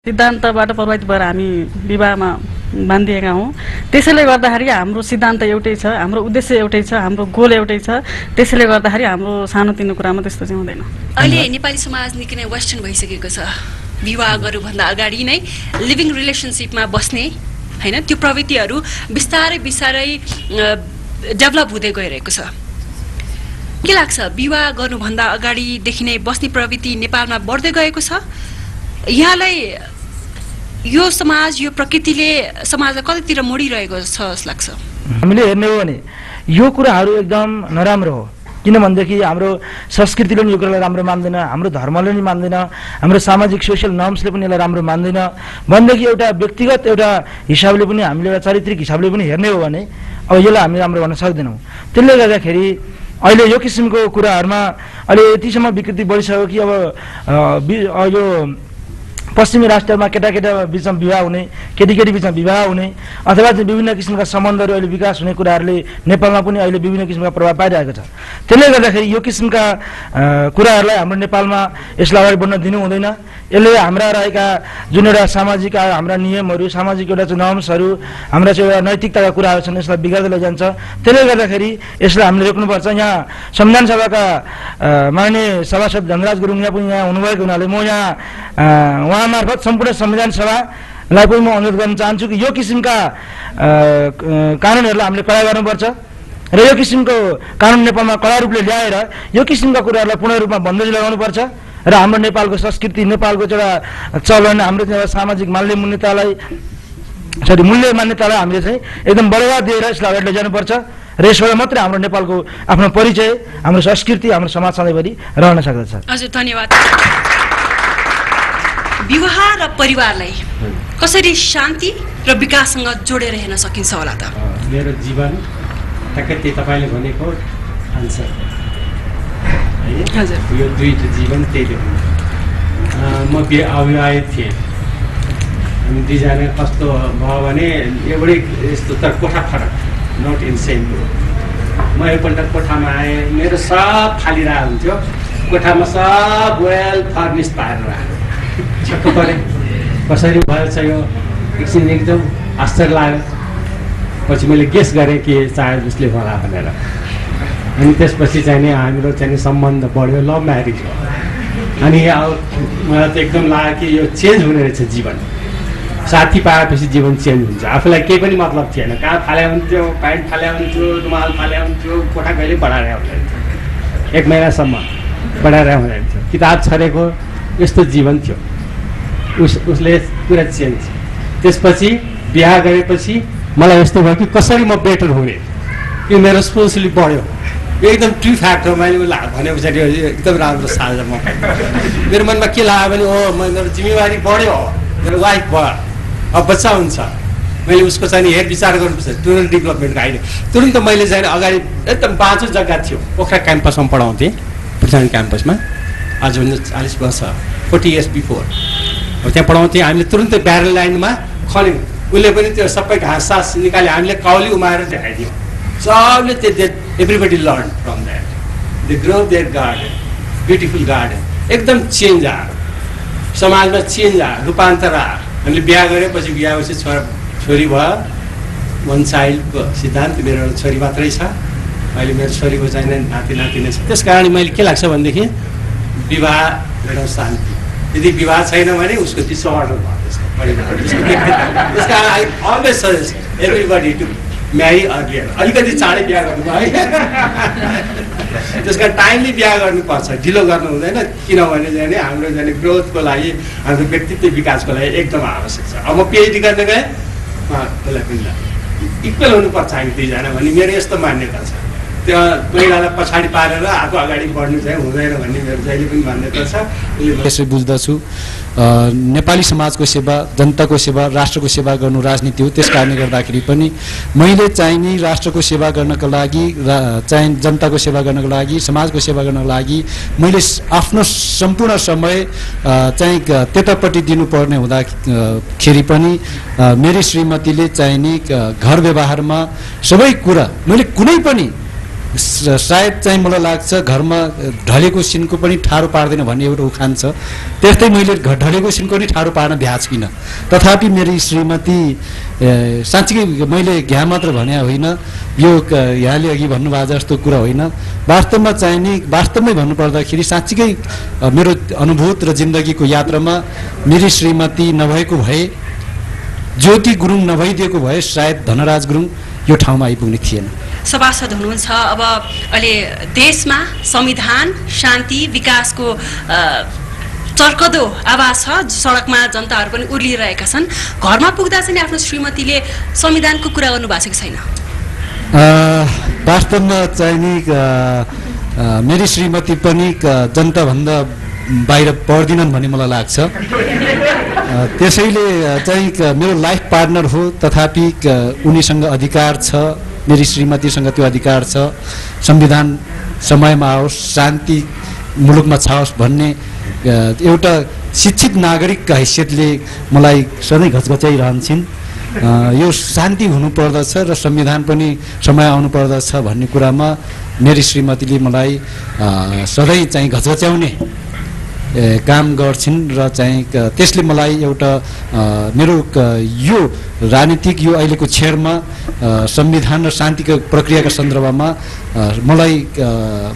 सिद्धान्तबाट प्रभावित भएर हामी विवाहमा बाँधिएका हौँ। त्यसैले गर्दाखेरि हाम्रो सिद्धान्त एउटै छ, हाम्रो उद्देश्य एउटै छ, हाम्रो गोल एउटै छ। त्यसैले गर्दाखेरि हाम्रो सानोतिनो कुरामा त्यस्तो चाहिँ हुँदैन। अहिले नेपाली समाज निकै नै वेस्टर्न भइसकेको छ। विवाह गर्नुभन्दा अगाडि नै लिभिङ रिलेसनसिपमा बस्ने हैन, त्यो प्रवृत्तिहरू बिस्तारै बिस्तारै डेभलप हुँदै गइरहेको छ। के लाग्छ, विवाह गर्नुभन्दा अगाडिदेखि नै बस्ने प्रवृत्ति नेपालमा बढ्दै गएको छ? यहाँलाई यो समाज, यो प्रकृतिले समाजलाई कतितिर मोडिरहेको छ जस्तो लाग्छ? हामीले हेर्ने हो भने यो कुराहरू एकदम नराम्रो हो। किनभनेदेखि हाम्रो संस्कृतिले पनि यो कुरालाई राम्रो मान्दैन, हाम्रो धर्मले पनि मान्दैन, हाम्रो सामाजिक सोसियल नर्म्सले पनि यसलाई राम्रो मान्दैन। भनेदेखि एउटा व्यक्तिगत एउटा हिसाबले पनि हामीले एउटा चारित्रिक हिसाबले पनि हेर्ने हो भने अब यसलाई हामीले राम्रो भन्न सक्दैनौँ। त्यसले गर्दाखेरि अहिले यो किसिमको कुराहरूमा अहिले यतिसम्म विकृति बढिसक्यो कि अब यो पश्चिमी राष्ट्रमा केटाकेटा बिचमा विवाह हुने, केटीकेटी बिचमा विवाह हुने अथवा चाहिँ विभिन्न किसिमका सम्बन्धहरू अहिले विकास हुने कुराहरूले नेपालमा पनि अहिले विभिन्न किसिमका प्रभाव पाइरहेको छ। त्यसले गर्दाखेरि यो किसिमका कुराहरूलाई हाम्रो नेपालमा यसलाई अगाडि बढ्न दिनु हुँदैन। यसले हाम्रा रहेका जुन एउटा सामाजिक हाम्रा नियमहरू, सामाजिक एउटा चाहिँ नर्म्सहरू, हाम्रा चाहिँ एउटा नैतिकताका कुराहरू छन्, यसलाई बिगार्दै लैजान्छ। त्यसले गर्दाखेरि यसलाई हामीले रोक्नुपर्छ। यहाँ संविधान सभाका माननीय सभासद धनराज गुरुङ यहाँ पनि यहाँ हुनुभएको हुनाले म यहाँ उहाँ मार्फत सम्पूर्ण संविधान सभालाई पनि म अनुरोध गर्न चाहन्छु कि यो किसिमका कानुनहरूलाई हामीले कडा गर्नुपर्छ र यो किसिमको कानुन नेपालमा कडा रूपले ल्याएर यो किसिमका कुराहरूलाई पूर्ण रूपमा बन्देज लगाउनुपर्छ र हाम्रो नेपालको संस्कृति, नेपालको एउटा चलन, हाम्रो चाहिँ सामाजिक मूल्य मान्यतालाई हामीले चाहिँ एकदम बढावा दिएर यसलाई अगाडि लैजानुपर्छ र यसबाट मात्रै हाम्रो नेपालको आफ्नो परिचय, हाम्रो संस्कृति, हाम्रो समाज सधैँभरि रहन सक्दछ। हजुर, धन्यवाद। विवाह र परिवारलाई कसरी शान्ति र विकाससँग जोडेर हेर्न सकिन्छ होला त? मेरो जीवन ठ्याक्कै त्यही तपाईँले भनेको आन्सर हैन? हजुर, यो दुईटा जीवन त्यही देख्नु। म अविवाहित थिएँ। हामी दुईजना कस्तो भयो भने एउटै यस्तो, तर कोठा फरक, नट इन सेम रुम। म एकपल्ट कोठामा आएँ, मेरो सब फालिरहेको हुन्थ्यो। कोठामा सब वेल फर्निस पारेर आएको, छक्क परे कसरी भएछ यो। एकछिन एकदम आश्चर्य लाग्यो। पछि मैले गेस गरेँ कि सायद उसले होला भनेर। अनि त्यसपछि चाहिँ नि हाम्रो चाहिँ सम्बन्ध बढ्यो, लभ म्यारिज हो। अनि अब मलाई त एकदम लाग्यो कि यो चेन्ज हुने रहेछ जीवन। साथी पाएपछि जीवन चेन्ज हुन्छ। आफूलाई केही पनि मतलब थिएन, कहाँ फाले हुन्थ्यो, प्यान्ट फाले हुन्थ्यो, रुमाल फाले हुन्थ्यो, कोठा कहिले बढाएर हुँदैन थियो, 1 महिनासम्म बढाएर हुँदैन थियो, किताब छरेको, यस्तो जीवन थियो। उसले पुरा चेन्ज। त्यसपछि बिहा गरेपछि मलाई यस्तो भयो कि कसरी म बेटर हुने, कि मेरो रिस्पोन्सिबिलिटी बढ्यो। एकदम ट्रु फ्याक्ट हो। मैले उसलाई भने पछाडि एकदम राम्रो साझा म मेरो मनमा के लाग्यो भने मेरो जिम्मेवारी बढ्यो, मेरो वाइफ भयो, अब बच्चा हुन्छ। मैले उसको चाहिँ हेरविचार गर्नुपर्छ, टुरल डेभलपमेन्टको आइडिया। तुरन्त मैले चाहिँ अगाडि एकदम बाँझो जग्गा थियो, पोखरा क्याम्पसमा पढाउँथेँ, पुर्साङ क्याम्पसमा। आजभन्दा 40 वर्ष, 40 इयर्स बिफोर त्यहाँ पढाउँथेँ। हामीले तुरन्तै ब्यारल लाइनमा खन्यौँ। उसले पनि त्यो सबै घाँस सास निकाल्यो, हामीले काउली उमारेर देखाइदियौँ। सबले त्यो everybody learn from that. They grow there garden, beautiful garden. एकदम चेन्ज आयो, समाजमा चेन्ज आयो, रूपान्तर आयो। हामीले बिहा गरेपछि छोरी भयो, 1 चाइल्डको सिद्धान्त। मेरो छोरी मात्रै छ अहिले, मेरो छोरीको चाहिँ नाति नातिनी छ। त्यस कारण मैले के लाग्छ भनेदेखि विवाह एउटा शान्ति। यदि विवाह छैन भने उसको डिसअर्डर भयो परिवार। त्यस कारण I always suggest everybody to marry earlier. अलिकति चाँडै बिहा गर्नु है। त्यस कारण टाइमली बिहा गर्नुपर्छ, ढिलो गर्नु हुँदैन। किनभने चाहिँ हाम्रो जाने ग्रोथको लागि, हाम्रो व्यक्तित्व विकासको लागि एकदम आवश्यक छ। अब म पिएचडी गर्न गएँ, उसलाई पनि इक्वल हुनुपर्छ हामी दुईजना भन्ने मेरो यस्तो मान्यता छ। त्यो महिलालाई पछाडि पारेर आफू अगाडि बढ्नु चाहिँ हुँदैन भन्ने मेरो जहिले पनि मान्यता छ। यसरी बुझ्दछु नेपाली समाजको सेवा, जनताको सेवा, राष्ट्रको सेवा गर्नु राजनीति हो। त्यस कारणले गर्दाखेरि पनि मैले चाहिँ नि राष्ट्रको सेवा गर्नको लागि, चाहिँ जनताको सेवा गर्नको लागि, समाजको सेवा गर्नको लागि मैले आफ्नो सम्पूर्ण समय चाहिँ त्यतापट्टि दिनुपर्ने हुँदाखेरि पनि मेरी श्रीमतीले चाहिँ नि घर व्यवहारमा सबै कुरा मैले कुनै पनि सायद चाहिँ मलाई लाग्छ घरमा ढलेको सिनको पनि ठाडो पार्दैन भन्ने एउटा उखान छ। त्यस्तै मैले ढलेको सिनको पनि ठाडो पार्न भ्याएको छुइनँ। तथापि मेरी श्रीमती साँच्चीकै मैले घ्या मात्र भने होइन, यो यहाँले अघि भन्नुभएको जस्तो कुरा होइन। वास्तवमा चाहिँ नि वास्तवमै भन्नुपर्दाखेरि साँच्चीकै मेरो अनुभूत र जिन्दगीको यात्रामा मेरी श्रीमती नभएको भए, ज्योति गुरुङ नभइदिएको भए सायद धनराज गुरुङ यो ठाउँमा आइपुग्ने थिएन। सभासद हुनुहुन्छ। अब अहिले देशमा संविधान, शान्ति, विकासको चर्कदो आवाज छ, सडकमा जनताहरू पनि उर्लिरहेका छन्। घरमा पुग्दा चाहिँ आफ्नो श्रीमतीले संविधानको कुरा गर्नु भएको छैन? वास्तवमा चाहिँ नि मेरी श्रीमती पनि जनताभन्दा बाहिर पर्दिनन् भन्ने मलाई लाग्छ। त्यसैले चाहिँ मेरो लाइफ पार्टनर हो, तथापि उनीसँग अधिकार छ, मेरी श्रीमतीसँग त्यो अधिकार छ, संविधान समयमा आओस्, शान्ति मुलुकमा छाओस् भन्ने एउटा शिक्षित नागरिकका हैसियतले मलाई सधैँ घचघचाइरहन्छन्। यो शान्ति हुनुपर्दछ र संविधान पनि समय आउनुपर्दछ भन्ने कुरामा मेरी श्रीमतीले मलाई सधैँ चाहिँ घचघच्याउने काम गर्छिन् र चाहिँ त्यसले मलाई एउटा मेरो यो राजनीतिक यो अहिलेको क्षेत्रमा संविधान र शान्तिको प्रक्रियाका सन्दर्भमा मलाई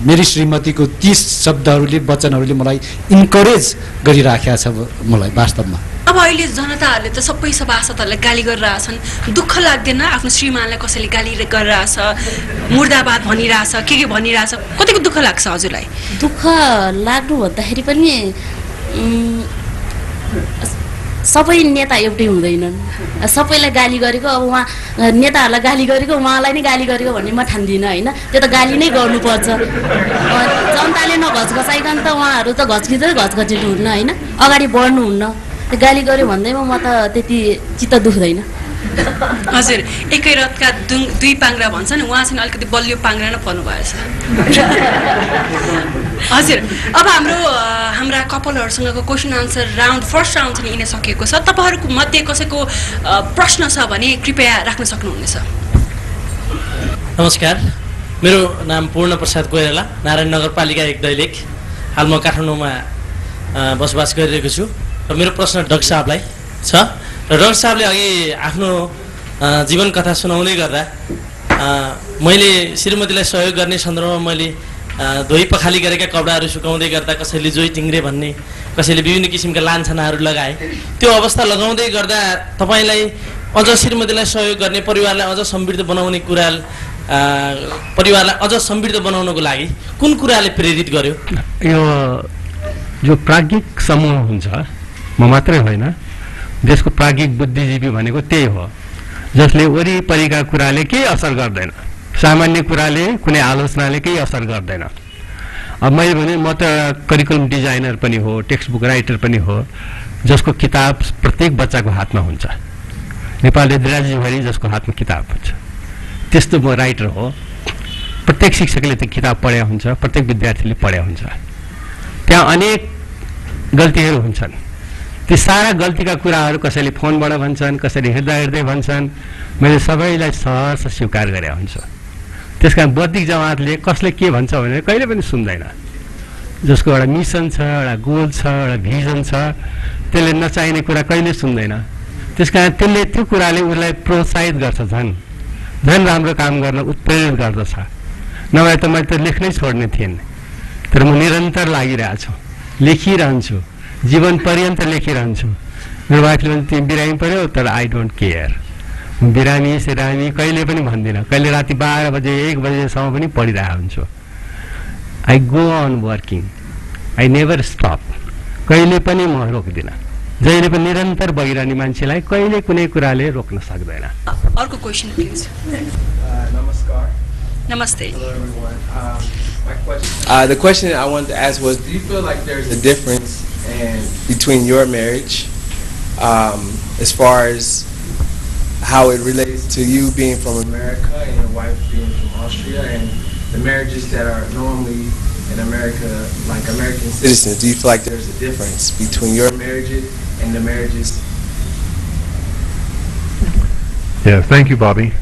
मेरी श्रीमतीको 30 शब्दहरूले वचनहरूले मलाई इन्करेज गरिराखेको छ मलाई वास्तवमा। अब अहिले जनताहरूले त सबै सभासदहरूलाई गाली गरिरहेछन्, दुःख लाग्दैन आफ्नो श्रीमानलाई कसैले गाली गरिरहेछ, मुर्दाबाद भनिरहेछ, के भनिरहेछ, कतिको दुःख लाग्छ हजुरलाई? दुःख लाग्नु भन्दाखेरि पनि सबै नेता एउटै हुँदैनन्। सबैलाई गाली गरेको, अब उहाँ नेताहरूलाई गाली गरेको उहाँलाई नै गाली गरेको भन्ने म ठान्दिनँ होइन। त्यो त गाली नै गर्नुपर्छ। जनताले नघचघचाइकन त उहाँहरू त घचघचिनु हुन्न होइन, अगाडि बढ्नुहुन्न। गाली गर्यो भन्दैमा म त त्यति चित्त दुख्दैन। हजुर, एकै रथका दुई पाङ्ग्रा भन्छन्, उहाँ चाहिँ अलिकति बलियो पाङ्ग्रा नै पर्नु भएछ। हजुर, अब हाम्रा कपलहरूसँगको question answer round, first round चाहिँ यिनै सकिएको छ। तपाईँहरूको मध्ये कसैको प्रश्न छ भने कृपया राख्न सक्नुहुनेछ। नमस्कार, मेरो नाम पूर्ण प्रसाद कोइराला, नारायण नगरपालिका 1 दैलेख। हाल म काठमाडौँमा बसोबास गरिरहेको छु र मेरो प्रश्न डाक्टर साहबलाई छ। र डाक्टर साहबले अघि आफ्नो जीवन कथा सुनाउँदै गर्दा मैले श्रीमतीलाई सहयोग गर्ने सन्दर्भमा मैले धोइ पखाली गरेका कपडाहरू सुकाउँदै गर्दा कसैले जोइ टिङ्ग्रे भन्ने, कसैले विभिन्न किसिमका लान्छनाहरू लगाए। त्यो अवस्था लगाउँदै गर्दा तपाईँलाई अझ श्रीमतीलाई सहयोग गर्ने, परिवारलाई अझ समृद्ध बनाउने परिवारलाई अझ समृद्ध बनाउनको लागि कुन कुराले प्रेरित गर्यो? यो जो प्राज्ञिक समूह हुन्छ, म मात्रै होइन, देशको प्राज्ञिक बुद्धिजीवी भनेको त्यही हो, जसले वरिपरिका कुराले केही असर गर्दैन, सामान्य कुराले, कुनै आलोचनाले केही असर गर्दैन। अब मैले भने म त करिकुलम डिजाइनर पनि हो, टेक्स्ट बुक राइटर पनि हो, जसको किताब प्रत्येक बच्चाको हातमा हुन्छ। नेपालले राज्यभरि जसको हातमा किताब हुन्छ, त्यस्तो म राइटर हो। प्रत्येक शिक्षकले त्यो किताब पढेको हुन्छ, प्रत्येक विद्यार्थीले पढेको हुन्छ। त्यहाँ अनेक गल्तीहरू हुन्छन्। ती सारा गल्तीका कुराहरू कसैले फोनबाट भन्छन्, कसैले हेर्दै भन्छन्, मैले सबैलाई सहर्ष स्वीकार गरेको हुन्छ। त्यस कारण बौद्धिक जमातले कसले के भन्छ भने कहिले पनि सुन्दैन। जसको एउटा मिसन छ, एउटा गोल छ, एउटा भिजन छ, त्यसले नचाहिने कुरा कहिले सुन्दैन। त्यस कारण त्यसले त्यो कुराले उसलाई प्रोत्साहित गर्छ, झन् राम्रो काम गर्न उत्प्रेरित गर्दछ। नभए त मैले त लेख्नै छोड्ने थिएन, तर म निरन्तर लागिरहेको छु, लेखिरहन्छु, जीवन पर्यन्त लेखिरहन्छु। मेरो वाइफले भने तिमी बिरामी पऱ्यो, तर आई डोन्ट केयर। बिरामी सिरामी कहिले पनि भन्दिनँ। कहिले राति 12 बजे 1 बजेसम्म पनि पढिरहेको हुन्छु। I go on working, I never stop. कहिले पनि म रोक्दिनँ। जहिले पनि निरन्तर बगिरहने मान्छेलाई कहिले कुनै कुराले रोक्न सक्दैन। अर्को क्वेसन प्लिज। नमस्कार। Namaste. Hello everyone. My question. The question I wanted to ask was, do you feel like there's a difference between your marriage, as far as how it relates to you being from America and your wife being from Austria, and the marriages that are normally in America, like American citizens? Do you feel like there's a difference between your marriages and the marriages? Yeah, thank you, Bobby.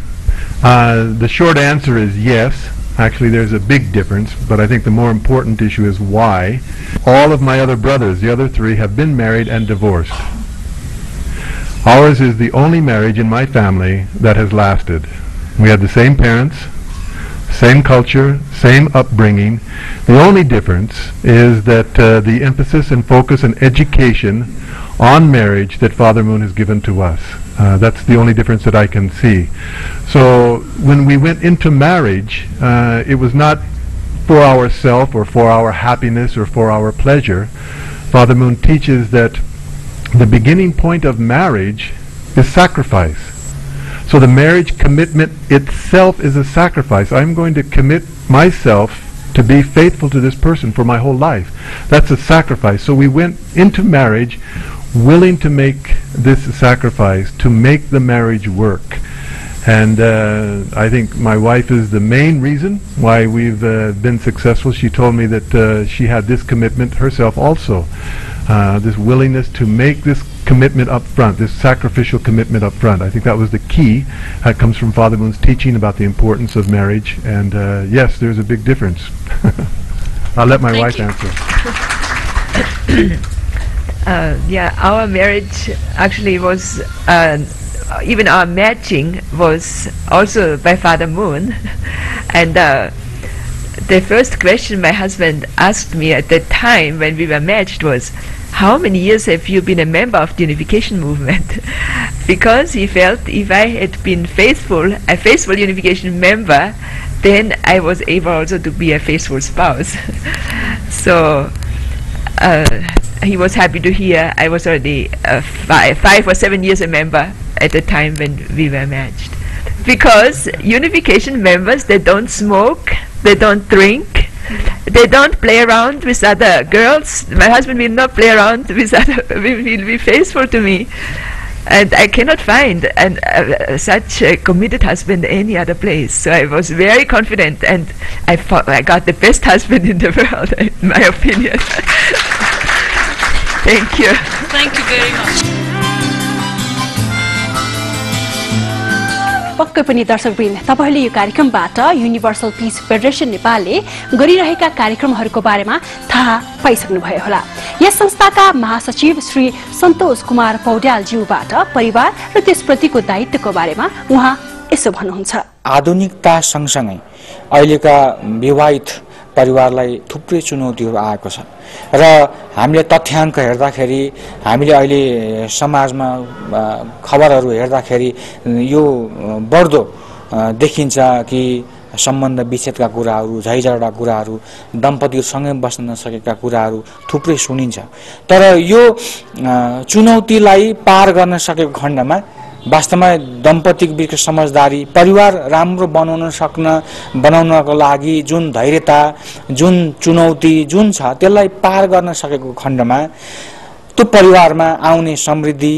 The short answer is yes. Actually, there's a big difference, but I think the more important issue is why. All of my other brothers, the other three, have been married and divorced. Ours is the only marriage in my family that has lasted. We had the same parents, same culture, same upbringing. The only difference is that the emphasis and focus and education on marriage that Father Moon has given to us. That's the only difference that I can see. So when we went into marriage, it was not for ourselves or for our happiness or for our pleasure. Father Moon teaches that the beginning point of marriage is sacrifice. So the marriage commitment itself is a sacrifice. I'm going to commit myself to be faithful to this person for my whole life. That's a sacrifice. So we went into marriage willing to make this sacrifice, to make the marriage work. And I think my wife is the main reason why we've been successful. She told me that she had this commitment herself also, this willingness to make this commitment up front, this sacrificial commitment up front. I think that was the key. That comes from Father Moon's teaching about the importance of marriage. And yes, there's a big difference. I'll let my wife answer. Yeah, our marriage actually was, even our matching was also by Father Moon. And the first question my husband asked me at that time when we were matched was, how many years have you been a member of the Unification Movement? Because he felt if I had been a faithful Unification member, then I was able also to be a faithful spouse. So he was happy to hear I was already 5 or 7 years a member at the time when we were matched. Because Unification members, they don't smoke, they don't drink, they don't play around with other girls. My husband will not play around with other, will be faithful to me. And I cannot find such a committed husband any other place. So I was very confident, and I thought I got the best husband in the world, in my opinion. Thank you. Thank you very much. पक्कै पनि दर्शकवृन्द, तपाईले यो कार्यक्रमबाट universal piece federation नेपालले गरिरहेका कार्यक्रमहरूको बारेमा थाहा पाइसक्नुभयो होला। यस संस्थाका महासचिव श्री सन्तोष कुमार पौड्यालज्यूबाट परिवार र त्यसप्रतिको दायित्वको बारेमा उहाँ यसो भन्नुहुन्छ। आधुनिकता सँगसँगै अहिलेका विवाहित परिवारलाई थुप्रै चुनौतीहरू आएको छ र हामीले तथ्याङ्क हेर्दाखेरि, हामीले अहिले समाजमा खबरहरू हेर्दाखेरि यो बढ्दो देखिन्छ कि सम्बन्ध विच्छेदका कुराहरू, झैझगडा कुराहरू, दम्पतिहरू सँगै बस्न नसकेका कुराहरू थुप्रै सुनिन्छ। तर यो चुनौतीलाई पार गर्न सकेको खण्डमा वास्तवमा दम्पतिको बीचको समझदारी, परिवार राम्रो बनाउनको लागि जुन धैर्यता, जुन चुनौती जुन छ, त्यसलाई पार गर्न सकेको खण्डमा त्यो परिवारमा आउने समृद्धि,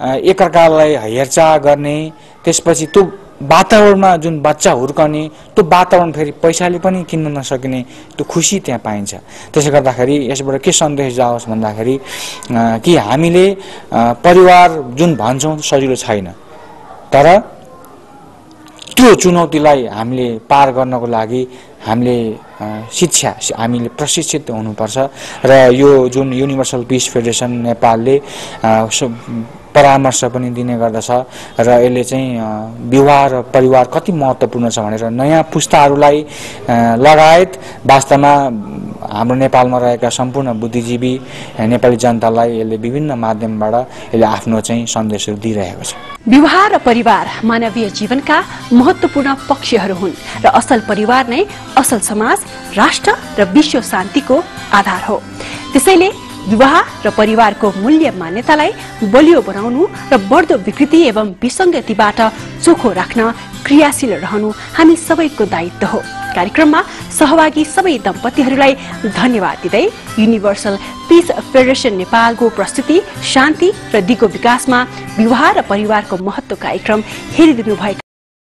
एकअर्कालाई हेरचाह गर्ने, त्यसपछि त्यो वातावरणमा जुन बच्चा हुर्कने, त्यो वातावरण फेरि पैसाले पनि किन्न नसकिने त्यो खुसी त्यहाँ पाइन्छ। त्यसले गर्दाखेरि यसबाट के सन्देश जाओस् भन्दाखेरि कि हामीले परिवार जुन भन्छौँ सजिलो छैन, तर त्यो चुनौतीलाई हामीले पार गर्नको लागि हामीले शिक्षा, हामीले प्रशिक्षित हुनुपर्छ। र यो जुन युनिभर्सल पीस फेडरेसन नेपालले परामर्श पनि दिने गर्दछ र यसले चाहिँ विवाह र परिवार कति महत्त्वपूर्ण छ भनेर नयाँ पुस्ताहरूलाई लगायत वास्तवमा हाम्रो नेपालमा रहेका सम्पूर्ण बुद्धिजीवी नेपाली जनतालाई यसले विभिन्न माध्यमबाट यसले आफ्नो चाहिँ सन्देशहरू दिइरहेको छ। विवाह र परिवार मानवीय जीवनका महत्त्वपूर्ण पक्षहरू हुन् र असल परिवार नै असल समाज, राष्ट्र र विश्व शान्तिको आधार हो। त्यसैले विवाह र परिवारको मूल्य मान्यतालाई बलियो बनाउनु र बढ्दो विकृति एवं विसङ्गतिबाट चोखो राख्न क्रियाशील रहनु हामी सबैको दायित्व हो। कार्यक्रममा सहभागी सबै दम्पतिहरूलाई धन्यवाद दिँदै युनिभर्सल पीस फेडरेसन नेपालको प्रस्तुति शान्ति र दिगो विकासमा विवाह र परिवारको महत्त्व कार्यक्रम हेरिदिनुभएका